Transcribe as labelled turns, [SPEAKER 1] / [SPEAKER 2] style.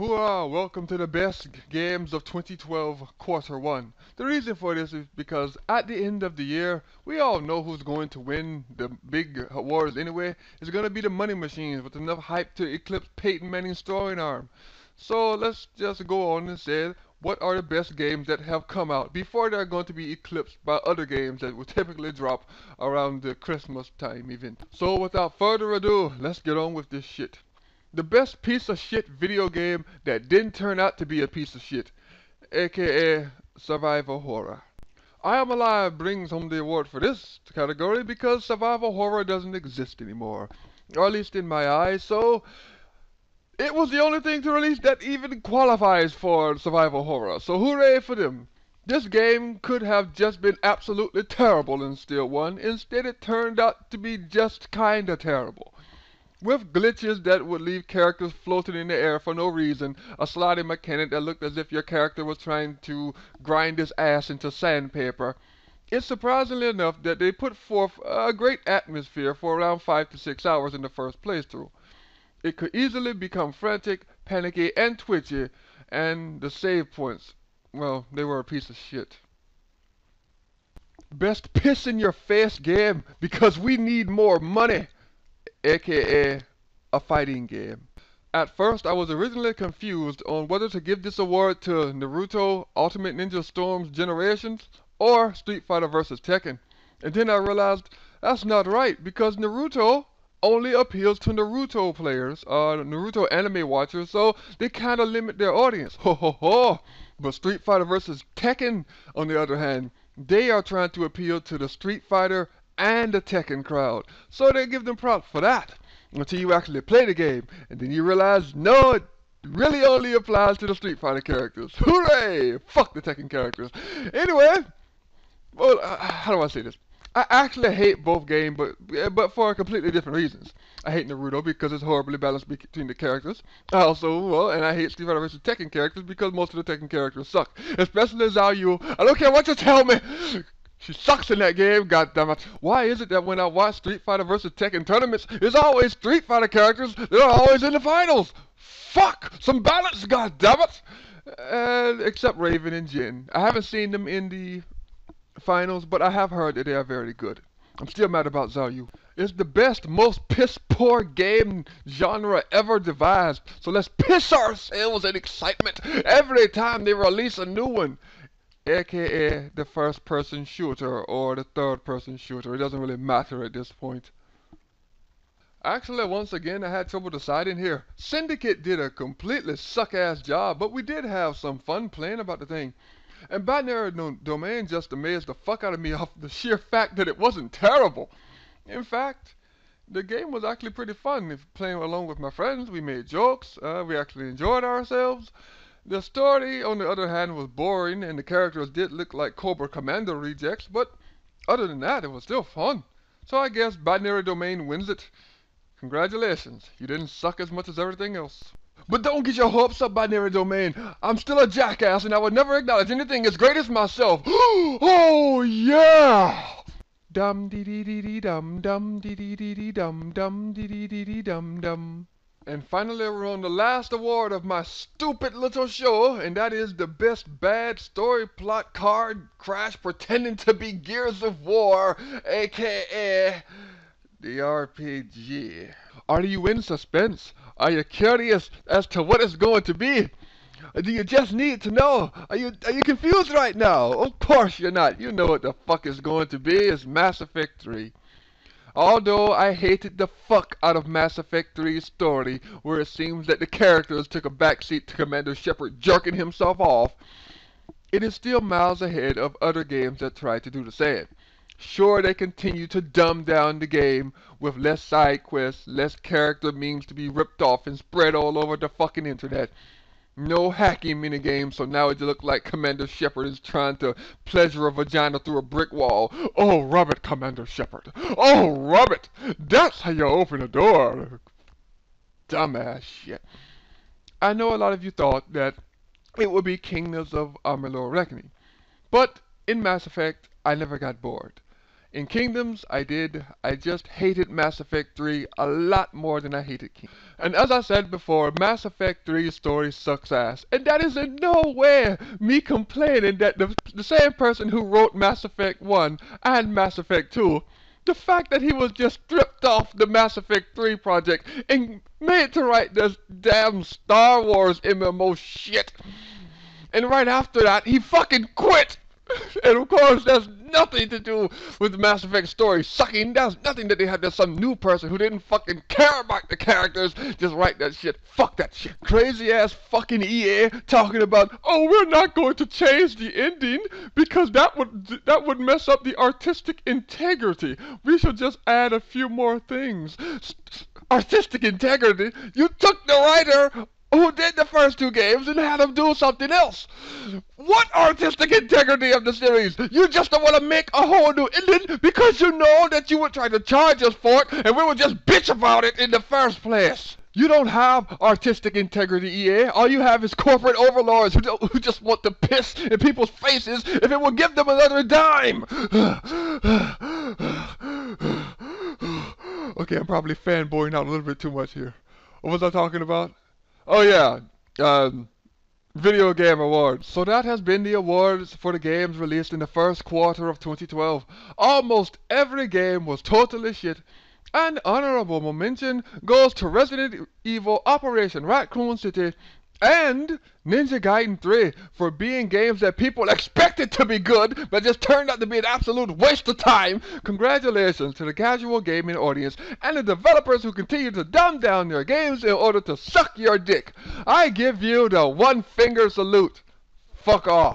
[SPEAKER 1] Hoorah! Welcome to the best games of 2012 quarter one. The reason for this is because at the end of the year, we all know who's going to win the big awards anyway. It's going to be the money machines with enough hype to eclipse Peyton Manning's throwing arm. So let's just go on and say what are the best games that have come out before they're going to be eclipsed by other games that will typically drop around the Christmas time event. So without further ado, let's get on with this shit. The best piece of shit video game that didn't turn out to be a piece of shit, aka survival horror. I Am Alive brings home the award for this category because survival horror doesn't exist anymore, or at least in my eyes, so it was the only thing to release that even qualifies for survival horror, so hooray for them. This game could have just been absolutely terrible and still won, instead it turned out to be just kinda terrible. With glitches that would leave characters floating in the air for no reason, a sliding mechanic that looked as if your character was trying to grind his ass into sandpaper. It's surprisingly enough that they put forth a great atmosphere for around 5 to 6 hours in the first playthrough. It could easily become frantic, panicky, and twitchy, and the save points, well, they were a piece of shit. Best piss in your face game because we need more money, aka a fighting game. At first, I was originally confused on whether to give this award to Naruto Ultimate Ninja Storm's Generations or Street Fighter vs. Tekken. And then I realized that's not right because Naruto only appeals to Naruto players, Naruto anime watchers, so they kinda limit their audience. Ho ho ho! But Street Fighter vs. Tekken, on the other hand, they are trying to appeal to the Street Fighter and the Tekken crowd. So they give them props for that until you actually play the game, and then you realize, no, it really only applies to the Street Fighter characters. Hooray! Fuck the Tekken characters. Anyway, well, how do I say this? I actually hate both games, but for completely different reasons. I hate Naruto because it's horribly balanced between the characters. I also, well, and I hate Street Fighter vs. Tekken characters because most of the Tekken characters suck, especially Zhao Yu. I don't care what you tell me. She sucks in that game, goddammit. Why is it that when I watch Street Fighter vs. Tekken tournaments, it's always Street Fighter characters that are always in the finals? Fuck! Some balance, goddammit! Except Raven and Jin. I haven't seen them in the finals, but I have heard that they are very good. I'm still mad about Zhao Yu. It's the best, most piss-poor game genre ever devised, so let's piss ourselves in excitement every time they release a new one, aka the first person shooter or the third person shooter. It doesn't really matter at this point. Actually, once again, I had trouble deciding here. Syndicate did a completely suck-ass job, but we did have some fun playing about the thing. And Binary Domain just amazed the fuck out of me off the sheer fact that it wasn't terrible. In fact, the game was actually pretty fun. If playing along with my friends, we made jokes, we actually enjoyed ourselves. The story, on the other hand, was boring, and the characters did look like Cobra Commander rejects, but other than that, it was still fun. So I guess Binary Domain wins it. Congratulations, you didn't suck as much as everything else. But don't get your hopes up, Binary Domain. I'm still a jackass, and I would never acknowledge anything as great as myself. Oh, yeah! Dum dee dee dee dee dum dum dee dee dee dee dum dum dee dee dee dee dum dum. And finally, we're on the last award of my stupid little show, and that is the best bad story plot card crash pretending to be Gears of War, aka the RPG. Are you in suspense? Are you curious as to what it's going to be? Do you just need to know? Are you confused right now? Of course you're not. You know what the fuck is going to be. It's Mass Effect 3. Although I hated the fuck out of Mass Effect 3's story, where it seems that the characters took a backseat to Commander Shepard jerking himself off, it is still miles ahead of other games that try to do the same. Sure, they continue to dumb down the game with less side quests, less character memes to be ripped off and spread all over the fucking internet. No hacking minigames, so now it looks like Commander Shepard is trying to pleasure a vagina through a brick wall. Oh, rub it, Commander Shepard. Oh, rub it. That's how you open a door. Dumbass shit. I know a lot of you thought that it would be Kingdoms of Amalur Reckoning, but in Mass Effect, I never got bored. In Kingdoms, I did. I just hated Mass Effect 3 a lot more than I hated Kingdoms. And as I said before, Mass Effect 3's story sucks ass. And that is in no way me complaining that the same person who wrote Mass Effect 1 and Mass Effect 2, the fact that he was just stripped off the Mass Effect 3 project and made to write this damn Star Wars MMO shit. And right after that, he fucking quit! And of course, that's nothing to do with the Mass Effect story sucking. That's nothing that they had just some new person who didn't fucking care about the characters just write that shit. Fuck that shit. Crazy ass fucking EA talking about, oh, we're not going to change the ending because that would mess up the artistic integrity. We should just add a few more things. Artistic integrity? You took the writer who did the first two games and had him do something else. What artistic integrity of the series? You just don't want to make a whole new ending because you know that you would try to charge us for it and we would just bitch about it in the first place. You don't have artistic integrity, EA. All you have is corporate overlords who just want to piss in people's faces if it will give them another dime. Okay, I'm probably fanboying out a little bit too much here. What was I talking about? Oh yeah, Video Game Awards. So that has been the awards for the games released in the first quarter of 2012. Almost every game was totally shit. And honorable mention goes to Resident Evil Operation Raccoon City and Ninja Gaiden 3 for being games that people expected to be good but just turned out to be an absolute waste of time. Congratulations to the casual gaming audience and the developers who continue to dumb down their games in order to suck your dick. I give you the one finger salute. Fuck off.